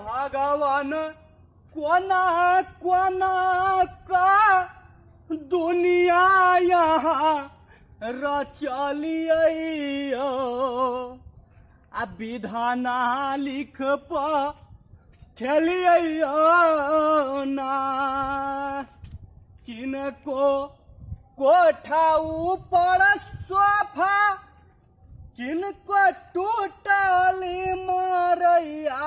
भगवान कोना कोना का दुनिया यहाँ रचलियो आ विधाना लिख पठलियो ना किनको कोठा ऊपर सोफा किनको टूटली मरैया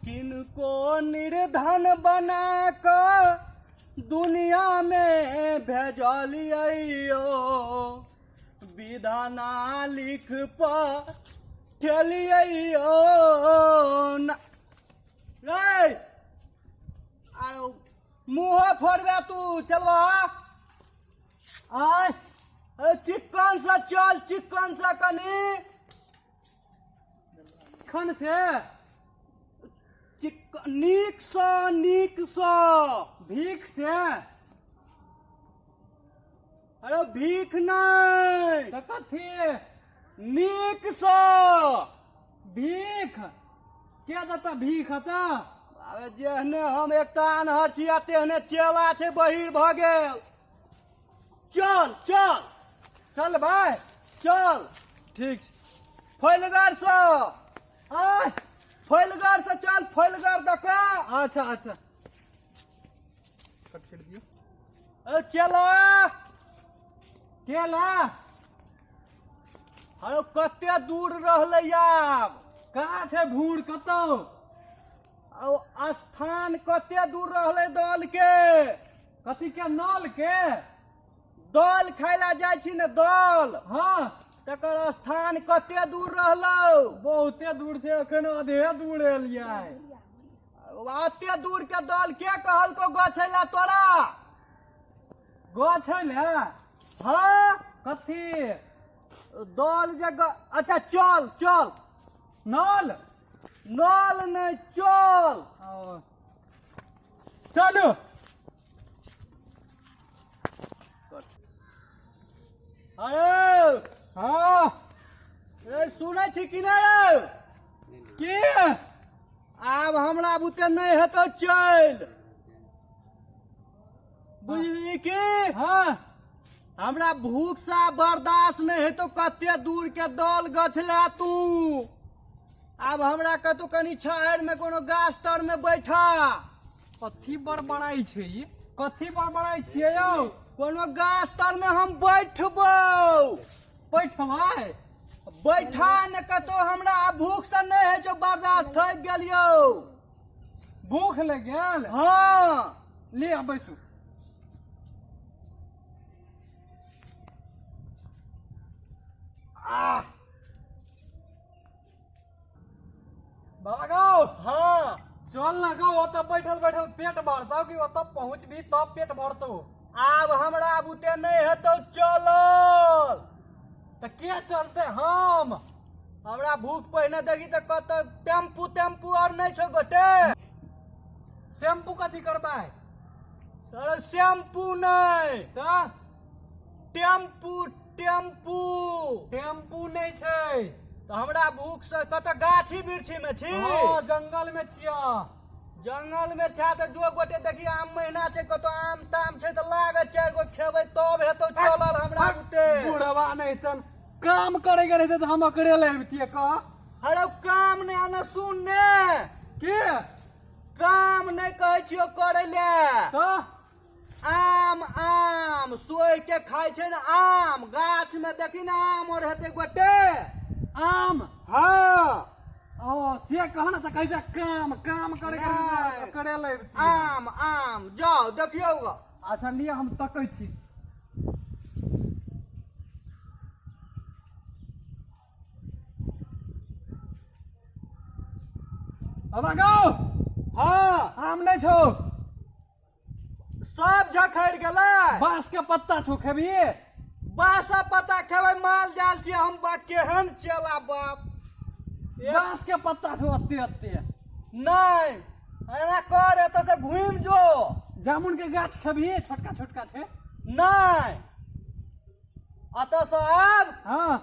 किनको निर्धन बना कर दुनिया में भेजलियो विधाना लिख पठलियो ना रे आरो मुँह फोड़बे तू चलवा आय चिकन सा चल चिकन सा कनी खन से चिकन नीक सा भीख से अरे भीख नहीं तो कथी नीक सा भीख क्या देता भीख हता अबे जेहने हम एकटा अनहर छिया तेहने चेला छे बहिर भ गेल चल चल चल भाई चल ठीक फैलगर से आय फैलगर से चल फैलगर दका अच्छा अच्छा कट कर दियो चला केला अरे कते दूर रहले आब कहाँ छे भूर कतौ स्थान कते दूर रहले दल के कथी के नल के दल खाइला जाइ छी ने दल हाँ तकर स्थान कते दूर रहलो बहुते दूर से अखन आधे दूर एलियै अते दूर के दल के कहल को गछैला तोरा गो छले हाँ कथी दल जगह अच्छा चल चल नल नल नहीं चल चलो अरे हाँ रे सुनै छी कि नहीं रे की आब हमरा बुते नहीं हेतो चल बुझली की हाँ हमरा भूख सा बर्दाश्त नहीं है तो कते दूर के दल गछला तू अब हमरा कतौ कनी छाहर में कोनो गाछ तर में बैठा कथी बड़बड़ाई छै ई कथी बड़बड़ाई छियै यौ कोनो गाछ तर में हम बैठबो बैठबै बैठा न कतौ हमरा भूख से नहीं है जो बर्दाश्त थक गेलियो भूख लग गेल हाँ ले आ बैसू भागो हाँ चल ना गो ओतऽ बैठल बैठल पेट भरतौ कि ओतऽ पहुँचबी तब पेट भरतौ आब हमरा बुते नहीं हेतौ चल तऽ के चलते हम हमरा भूख पहिने देखी तो कतौ टेम्पू टेम्पू और नहीं छो गोटे शैम्पू कथी करबै सर शैम्पू नहीं तऽ टेम्पू टेम्पू टेम्पू नहीं छै तो हमरा भूख से कत गाछी वृक्षी में छी हाँ जंगल में छिया जंगल में छा तो जो गोटे देखी आम महीना छै कतो आम ताम छै तो लाग 4 गो खेबै तब हेतौ चलल हमरा बुते बुढ़वा नहीं तन काम करे के रहते तो हम अकड़े लेबतिए का अरे काम ने आना सुन ने के काम नहीं कहै छियो करे ले तो आम आम सोई के खाइ छै ने आम गाछ में देखी ना आम और हेते गोटे आम हाँ ओ से कहना तो कैसे काम काम करे के रहते करे लेबतिए आम आम जाओ देखियो अच्छा लिए हम तकै छी अब गो हाँ आम नहीं छो सब झखड़ गेलै बांस के पत्ता छो खेबी बासा पता खेबै माल जाल छी हम बा केहन चला बाप बांस के पत्ता छो अत्ते अत्ते नहीं एना कर एत से घूम जो जामुन के गाछ खेबी छोटका छोटका छे नहीं अत से अब हाँ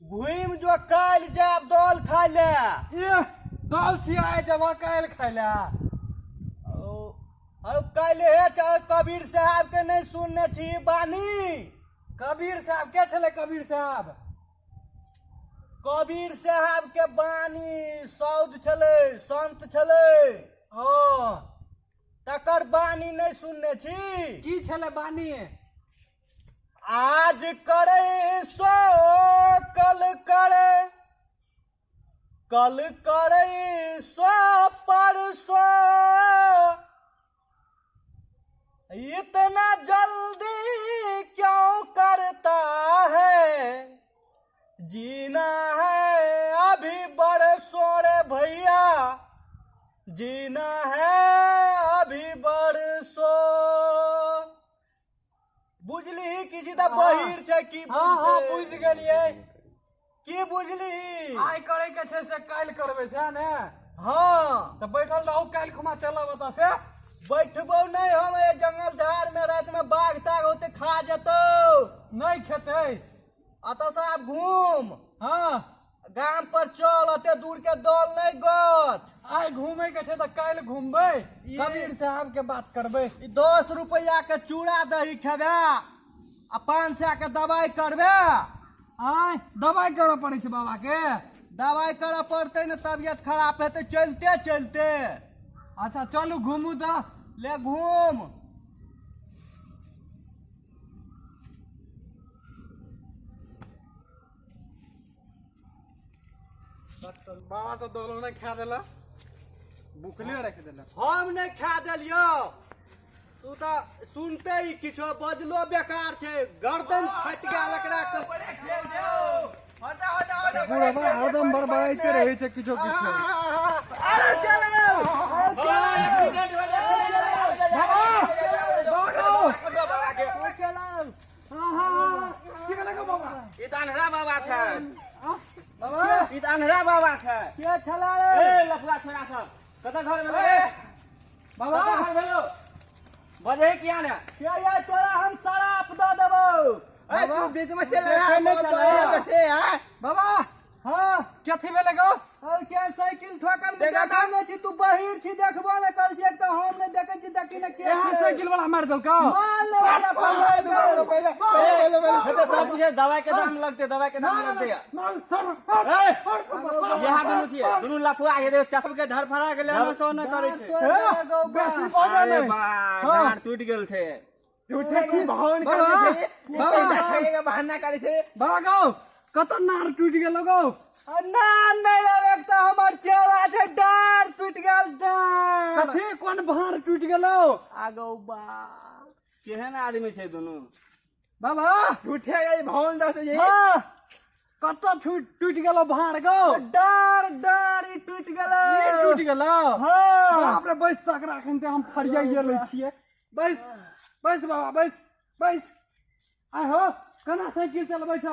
घूम जो काल जाब दल खाय ले ये दल छिया जब काल खाइला और कैले है चाहे कबीर साहब के नहीं सुनने छी बानी। कबीर साहब के छले कबीर साहब? कबीर साहब के बानी सौद छले, संत छले। ओ तकर बानी नहीं सुनने छी? की छले बानी? आज करे सो कल करे, कल करे सो परसो, इतना जल्दी क्यों करता है, जीना है अभी बरसों रे भैया, जीना है अभी बरसों। बुझली कि सीधा बहिर छै की? हाँ बुझ गेलिए। की बुझली? आइ करे के छै से काल करबे से ने? हाँ तो बैठल रहू, काल खुमा चलब ओतऽ से। बैठबो नहीं हम ये जंगल झाड़ में, रात में बाघ ताघ होते खा जतो। नहीं खेते अतः से आप घूम, हाँ गाम पर चल, अते दूर के दौड़ नहीं गछ। आइ घूमे के छै तो काल घूमबे, कबीर साहब के बात करबे। 10 रुपया के चूड़ा दही खेबे आ 500 के दवाई करबे। आइ दवाई करऽ पड़े छै बाबा के? दवाई करऽ पड़ते न, तबियत खराब हेते चलते चलते। अच्छा चलू घूमू तो। ले घूम। बाबा तो दोनों ने खा देला, भूखले रख देला। हम नहीं खा देलियो, तू तो सुनते ही किछो बजलो बेकार छे, गर्दन फट गया लकड़ा के। बुढ़वा हरदम बड़बड़ाइते रहे छै किछो किछो। अरे चल इतानरा बाबा छै, बाबा इतानरा बाबा छै। के छला ए रे? लफड़ा छोरा सब कत घर में रे? बाबा कत घर भेलो? बजे किया ने? के ये तोरा हम शराप द देबो। ए तू बीच में चल रहा है कैसे है? बाबा हां कथी भेले गो? और के साइकिल ठोकर में देखा नै छी, तू बहिर छी, देखबो नै कर छी, त हम नै देखै छी, देखी नै के यहाँ साइकिल वाला मार देलका। मान ले वाला पहिले हते सब पूछे दवाई के दाम लगते, दवाई के दाम लगते। ए यहां दुनु छिए, दुनु लफुआ हे दे चप के धर फरा के लेना सो न करे छै। बेसी बजा अरे नहीं। बा डांड टूट गेल छै। उठे की भावन करे छै? बाबा खाएगा बहाना करे छै। बाबा गो कत नार टूट गेल गो? ना नै रे, एक त हमर चेहरा छै, डार टूट गेल डार। कथी कोन भार टूट गेलो? आगो बा केहन आदमी छै दुनु? बाबा उठेगा भावन दस जे। हां कत टूट गेलो भार गो? डार डार ई टूट गेलो। ये टूट गेलो? हां बाप रे बैस तक राखन ते हम फरियाइए लै छिए। बैस बैस बाबा बैस बैस। आइ हो कना साइकिल चलबै छ?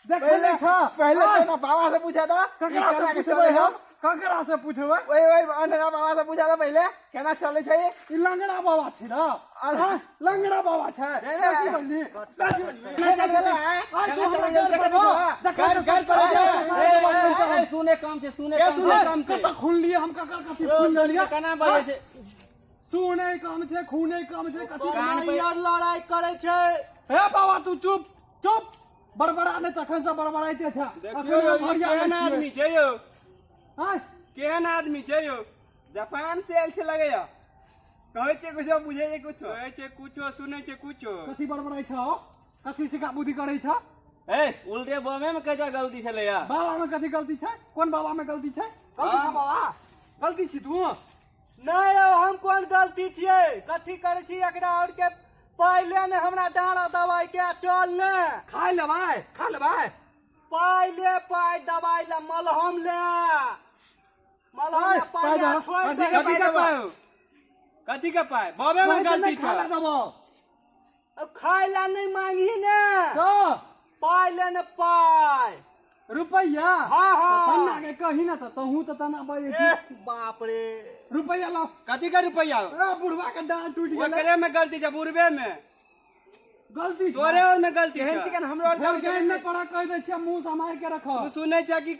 देख ले छ पहले तो ना बाबा से पूछा था। ककरा से पूछबै हम? ककरा से पूछबै? ओए ओए अनरा बाबा से पूछा था पहले केना चले छै। ई लंगड़ा बाबा छै ना? हाँ, लंगड़ा बाबा छै। बेसी बोलली बेसी बोलली। नहीं चले है आज केना तो चले देख घर करे ए सुने काम छै, सुने काम छै। कत खून लिए हम ककर कथी खून लिए? केना बजे छै? सुने काम छै, खूने काम छै, कथी कान पे- यार लड़ाई करे छै। हे बाबा तू चुप चुप, बड़बड़ा ने तखन से बड़बड़ाइते छ। केहन आदमी छै यौ? हां केहन आदमी छै यौ? जापान से आयल छै लगे या कहै छै कुछो बुझे छै कुछो, कहै छै कुछो सुनै छै कुछो। कथी बड़बड़ाइ छ? कथी सिखा बुद्धि करै छ? ए उल्टे बमे में कैसा गलती छले या? बाबा में कथी गलती छै? कोन बाबा में गलती छै? गलती छ बाबा? गलती छी तू? नहीं रे, हम कोन गलती छियै? कथी करे छी एकरा और के पहले ने हमरा डाँड़ा दवाई के चल ने। खा लेबै खा लेबै। पहले पाई दवाई ले मलहम ले, मलहम ले पहले छोड़ दे। कथी के पाए? कथी के पाए? बमे में गलती खा छै। देबो अब खाए ला नहीं मांगी ने, तो पहले ने पाई। रुपैया? हाँ, हाँ। तना के कही ना तो तहू तो तना बजे छी। बाप रे, रुपैया लो। कथी का रुपया? ए बुढ़वा के डांड टूट गेल। ओकरे में गलती छै, बुढ़बे में गलती छै। तोरे और में गलती केहन छै। चिकन हमरो और घर के ने पड़ा कह दे छै, मुंह संभाल के रखो। तू सुनै छै कि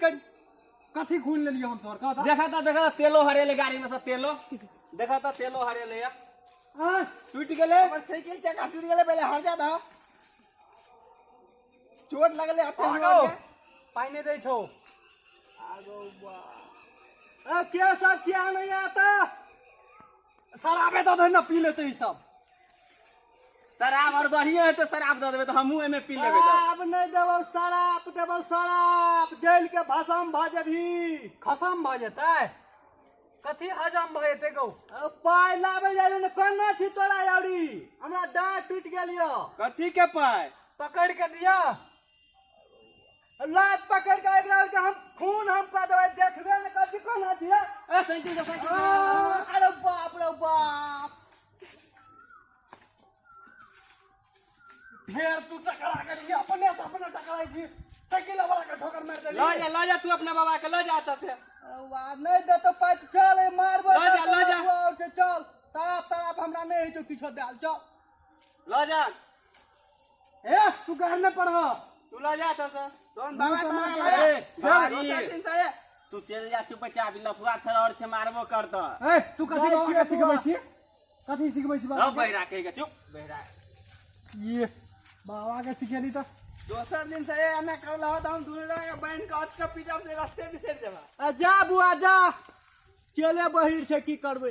कथी खून ले लियो हम तोर का देखा था तेलो हरेले गाड़ी में से तेलो देखा था तेलो हरेले या हां टूट गेले हमर साइकिल चक्का टूट गेले पहले हट जा था चोट लगले आगो पानी दे छो क्या सब चिया नहीं आता शराबे तो न पी लेते ई सब शराब और बढ़िया है तो शराब दे देबे तो हमहू एमे पी लेबे शराब नहीं देबो शराब जेल के भसम भ जेबी खसम भ जेतै कथी हजम भ जेतै गौ पाय लाबे जाइले न कन्ना छी तोरा यारी हमरा डांट टूट गेलियो कथी के पाय पकड़ के दिया लात पकड़ के एकरा के हम खून हम का देबै देखबे न कथी कहना छियै ए साइकिल अरे बाप रे बाप ढेर तू टकरा करी अपने से अपने टकराई छी साइकिल वाला के ठोकर मार दे ला जा तू अपने बाबा के ला जा आता से वाह नहीं दे तो पाय चल मारबो ला जा। और से चल ताप हमरा नहीं है तो किछो देल चल ला जा ए तू घर में पढ़ तू ला जा आता से तोन बाबा ए गाड़ी दिन से तू चल जा चुपचाप लफुआ छड़ और छे मारबो करत ए तू कथी बाबा के सिखबै छी कथी सिखबै छी लो बाबा बहिरा के चुप बहिरा ये बाबा के सिखेली तो दोसर दिन से एना करला हो त हम दूर के बहन के हाथ के पीछा से रास्ते बिसर जेबा जा बुआ जा चले बहिर छै की करबै